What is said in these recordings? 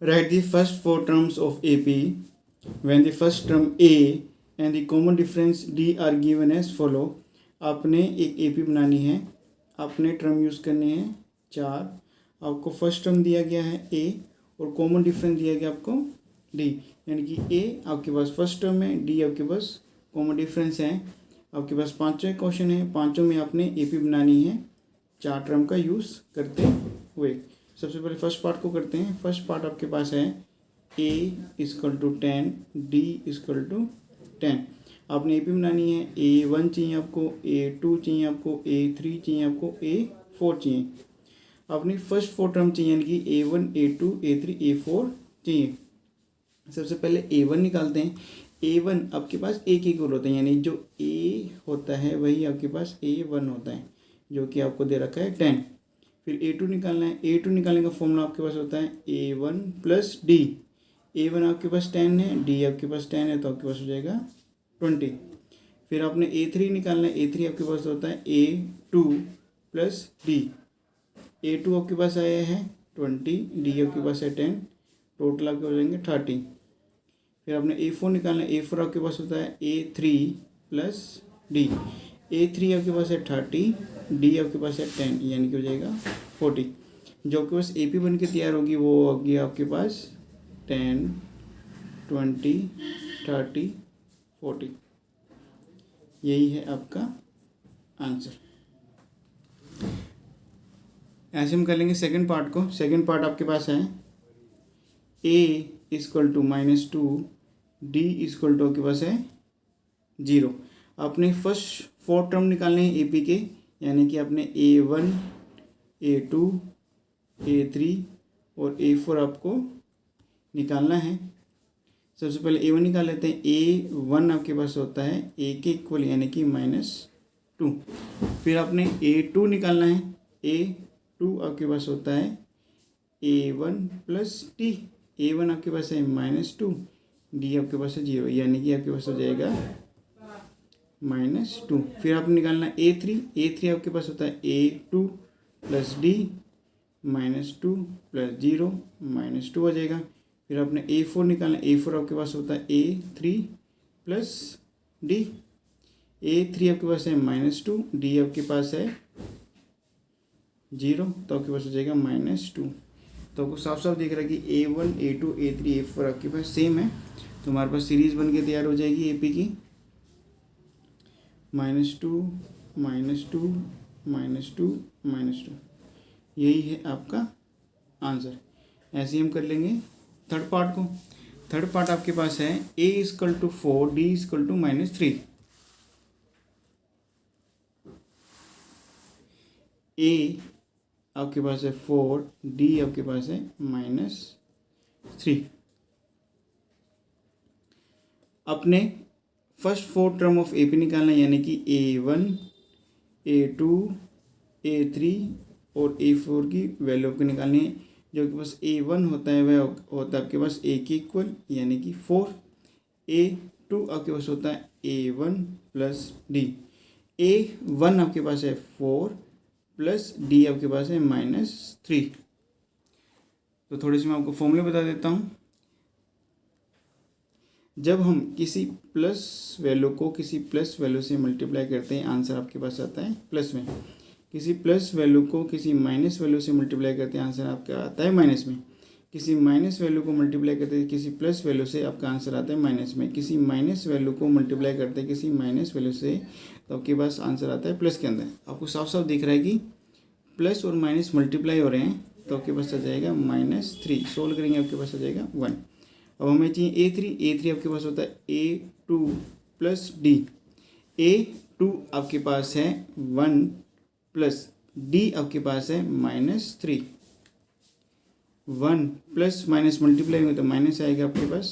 Write the first four terms of AP when the first term A and the common difference D are given as follow. आपने एक AP बनानी है, आपने term use करने हैं 4. आपको फर्स्ट टर्म दिया गया है A और कॉमन डिफरेंस दिया गया आपको D, यानी कि A आपके पास फर्स्ट टर्म है, D आपके पास कॉमन डिफरेंस है. आपके पास 5 क्वेश्चन है, 5 में आपने AP बनानी है 4 टर्म का यूज़ करते हुए. सबसे पहले फर्स्ट पार्ट को करते हैं. फर्स्ट पार्ट आपके पास है A equal to 10, D equal to 10. आपने AP बनानी है. A1 चाहिए आपको, A2 चाहिए आपको, A3 चाहिए आपको, A4 चाहिए. अपनी फर्स्ट 4 टर्म चाहिए, यानी कि A1, A2, A3, A4 चाहिए. सबसे पहले A1 निकालते हैं. A1 आपके पास A के इक्वल होता है, यानी जो A होता है वही आपके पास A1 होता है, जो कि आपको दे रखा है 10. फिर A2 निकालना है. A2 निकालने का फॉर्मूला आपके पास होता है A1 प्लस D. A1 आपके पास 10 है, D आपके पास 10 है, तो आपके पास हो जाएगा 20. फिर आपने A3 निकालना है. A3 आपके पास होता है A2 प्लस D. A2 आपके पास आया है 20, D आपके पास है 10, टोटल आपके हो जाएंगे 30. फिर आपने A4 निकालना है. A4 आपके पास होता है A3 प्लस D. A3 आपके पास है 30, D आपके पास है 10, यानी कि हो जाएगा 40. जो आपके पास AP बन के तैयार होगी वो होगी आपके पास 10, 20, 30, 40. यही है आपका आंसर. ऐसे हम कर लेंगे सेकंड पार्ट को. सेकंड पार्ट आपके पास है A equal to -2, D equal to आपके पास है 0. आपने फर्स्ट 4 टर्म निकालने हैं AP के, यानी कि आपने A1, A2, A3 और A4 आपको निकालना है. सबसे पहले A1 निकाल लेते हैं. A1 आपके पास होता है A के इक्वल, यानी कि -2. फिर आपने A2 निकालना है. A2 आपके पास होता है A1 प्लस D. A1 आपके पास है -2, D आपके पास है 0, यानी कि आपके पास हो जाएगा -2. फिर आपने निकालना है A3. A3 आपके पास होता है A2 प्लस D, -2 प्लस 0, -2 हो जाएगा. फिर आपने A4 निकालना है. A4 आपके पास होता है A3 प्लस D. A3 आपके पास है -2, D आपके पास है 0, तो आपके पास हो जाएगा -2. तो आपको साफ साफ दिख रहा है कि A1, A2, A3, A4 आपके पास सेम है, तो हमारे पास सीरीज़ बन के तैयार हो जाएगी AP की -2, -2, -2, -2. यही है आपका आंसर. ऐसे ही हम कर लेंगे थर्ड पार्ट को. थर्ड पार्ट आपके पास है A equal to 4, D equal to -3. A आपके पास है 4, D आपके पास है -3. अपने फर्स्ट 4 टर्म ऑफ AP निकालना है, यानी कि A1, A2, A3 और A4 की वैल्यू आपको निकालनी है. जो आपके पास A1 होता है वह होता है आपके पास A के इक्वल, यानी कि 4. A2 आपके पास होता है A1 प्लस D. A1 आपके पास है 4 प्लस D आपके पास है -3. तो थोड़ी सी मैं आपको फॉर्मूले बता देता हूँ. जब हम किसी प्लस वैल्यू को किसी प्लस वैल्यू से मल्टीप्लाई करते हैं, आंसर आपके पास आता है प्लस में. किसी प्लस वैल्यू को किसी माइनस वैल्यू से मल्टीप्लाई करते हैं, आंसर आपका आता है माइनस में. किसी माइनस वैल्यू को मल्टीप्लाई करते हैं किसी प्लस वैल्यू से, आपका आंसर आता है माइनस में. किसी माइनस वैल्यू को मल्टीप्लाई करते हैं किसी माइनस वैल्यू से, तो आपके पास आंसर आता है प्लस के अंदर. आपको साफ साफ दिख रहा है कि प्लस और माइनस मल्टीप्लाई हो रहे हैं, तो आपके पास आ जाएगा -3. सोल्व करेंगे आपके पास आ जाएगा 1. अब हमें चाहिए A3 आपके पास होता है A2 प्लस D. A2 आपके पास है 1 प्लस D आपके पास है -3. 1 प्लस माइनस मल्टीप्लाई होगा तो माइनस आएगा आपके पास.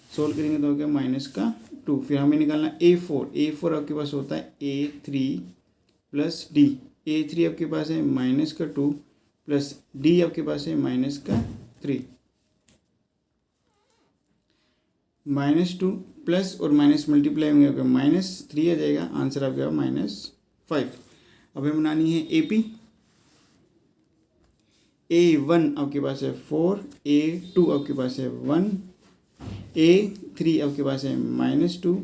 सोल्व करेंगे तो हो गया -2. फिर हमें निकालना A4 आपके पास होता है A3 प्लस D. A3 आपके पास है -2 प्लस D आपके पास है -3. -2 प्लस और माइनस मल्टीप्लाई होंगे आपका -3 आ जाएगा. आंसर आपका -5. अब हमें बनानी है AP. A1 आपके पास है 4, A2 आपके पास है 1, A3 आपके पास है -2,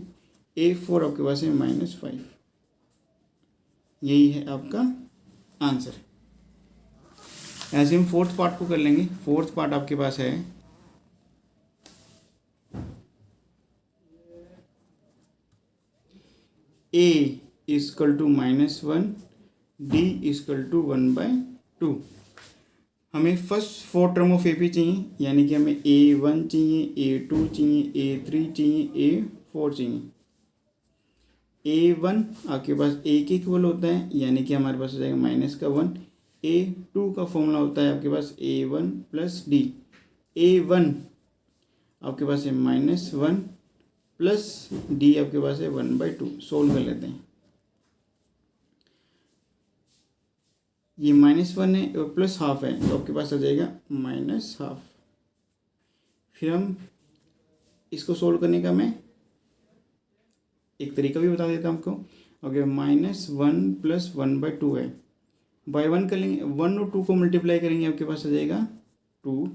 A4 आपके पास है -5। यही है आपका आंसर। ऐसे हम फोर्थ पार्ट को कर लेंगे। फोर्थ पार्ट आपके पास है A equal to -1, D equal to 1/2। हमें फर्स्ट 4 टर्म ऑफ AP चाहिए, यानी कि हमें A1 चाहिए, A2 चाहिए, A3 चाहिए, A4 चाहिए। A1 आपके पास A के इक्वल होता है, यानी कि हमारे पास हो जाएगा -1। A2 का फॉर्मूला होता है आपके पास A1 प्लस D। A1 आपके पास है -1 प्लस D आपके पास है 1/2। सोल्व कर लेते हैं। ये -1 है और प्लस हाफ है, तो आपके पास आ जाएगा -1/2। फिर हम इसको सोल्व करने का मैं एक तरीका भी बता देता हूँ आपको। अगर -1 प्लस 1/2 है, बाई 1 कर लेंगे, 1 और 2 को मल्टीप्लाई करेंगे, आपके पास आ जाएगा 2।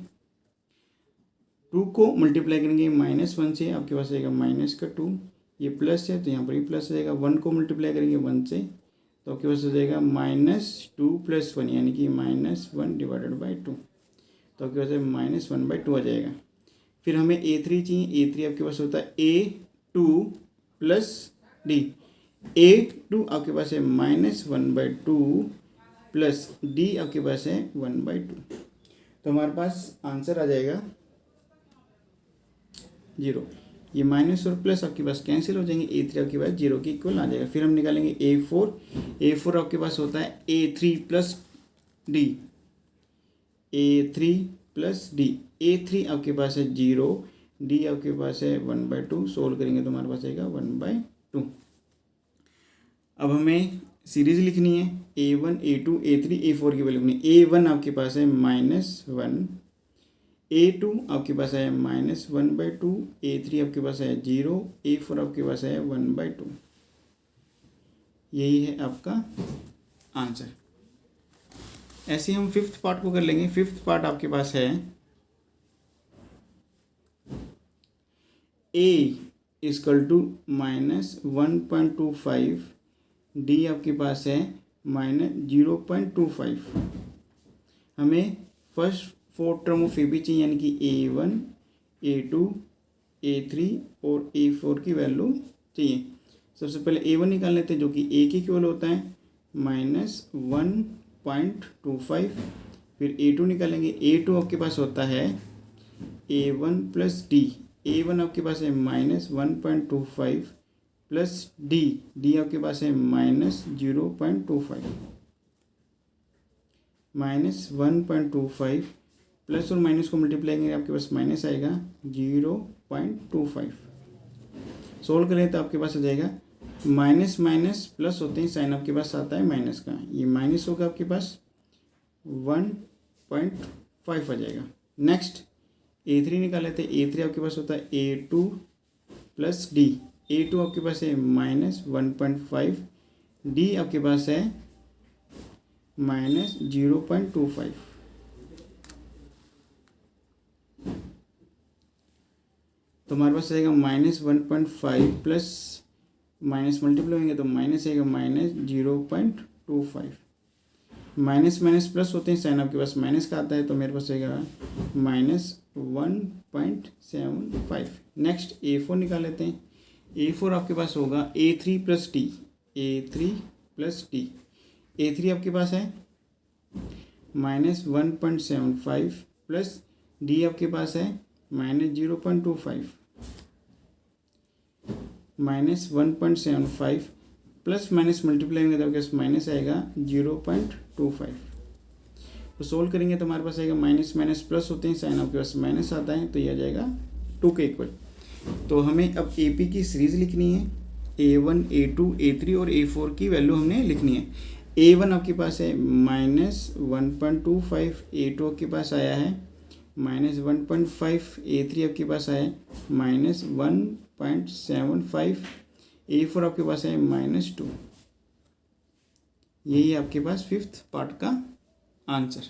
2 को मल्टीप्लाई करेंगे -1 से, आपके पास आ जाएगा -2। ये प्लस है तो यहाँ पर भी प्लस आ जाएगा। 1 को मल्टीप्लाई करेंगे 1 से, तो आपके पास हो जाएगा -2 + 1, यानी कि -1/2। तो आपके पास -1/2 आ जाएगा। फिर हमें A3 चाहिए। A3 आपके पास होता है A2 प्लस D। A2 आपके पास है -1/2 प्लस D आपके पास है 1/2। तो हमारे पास आंसर आ जाएगा 0। ये माइनस और प्लस आपके पास कैंसिल हो जाएंगे। A3 आपके पास 0 के इक्वल आ जाएगा। फिर हम निकालेंगे A4। A4 आपके पास होता है A3 plus D। A3 plus D। A3 आपके पास है 0, D आपके पास है 1/2। सोल्व करेंगे तो हमारे पास आएगा 1/2। अब हमें सीरीज लिखनी है। A1, A2, A3, A4 की वैल्यू लिखनी है। A1 आपके पास है -1, A2 आपके पास है -1/2, A3 आपके पास है 0, A4 आपके पास है 1/2। यही है आपका आंसर। ऐसे हम फिफ्थ पार्ट को कर लेंगे। फिफ्थ पार्ट आपके पास है A इक्वल टू -1.25, D आपके पास है -0.25। हमें फर्स्ट 4 टर्म ऑफ AB चाहिए, यानी कि A1, A2, A3 और A4 की वैल्यू चाहिए। सबसे पहले A1 निकाल लेते हैं, जो कि A के इक्वल होता है -1.25। फिर A2 निकालेंगे। A2 आपके पास होता है A1 प्लस D। A1 आपके पास है -1.25 प्लस D आपके पास है -0.25। -1.25 प्लस और माइनस को मल्टीप्लाई करेंगे, आपके पास माइनस आएगा 0.25। सोल्व करें तो आपके पास आ जाएगा माइनस माइनस प्लस होते हैं, साइन आपके पास आता है माइनस का। ये माइनस होगा आपके पास 1.5 आ जाएगा। नेक्स्ट A3 निकाल लेते हैं। A3 आपके पास होता है A2 प्लस D। A2 आपके पास है -1.5, D आपके पास है -0.25। तो हमारे पास आएगा -1.5 प्लस माइनस मल्टीप्लाई होंगे तो माइनस आएगा -0.25। माइनस माइनस प्लस होते हैं, साइन आपके पास माइनस का आता है, तो मेरे पास आएगा -1.75। नेक्स्ट A4 निकाल लेते हैं। A4 आपके पास होगा A3 plus D। A3 plus D। A3 आपके पास है -1.75 प्लस D आपके पास है -0.25। -1.75 प्लस माइनस मल्टीप्लाई होंगे तो आपके पास माइनस आएगा 0.25। तो सोल्व करेंगे तो हमारे पास आएगा माइनस माइनस प्लस होते हैं, साइन आपके पास माइनस आता है, तो यह आ जाएगा 2 के इक्वल। तो हमें अब AP की सीरीज लिखनी है। A1, A2, A3 और A4 की वैल्यू हमने लिखनी है। A1 आपके पास है -1.25, A2 आपके पास आया है -1.5, A3 आपके पास आया है -1.75, A4 आपके पास है -2। यही आपके पास फिफ्थ पार्ट का आंसर।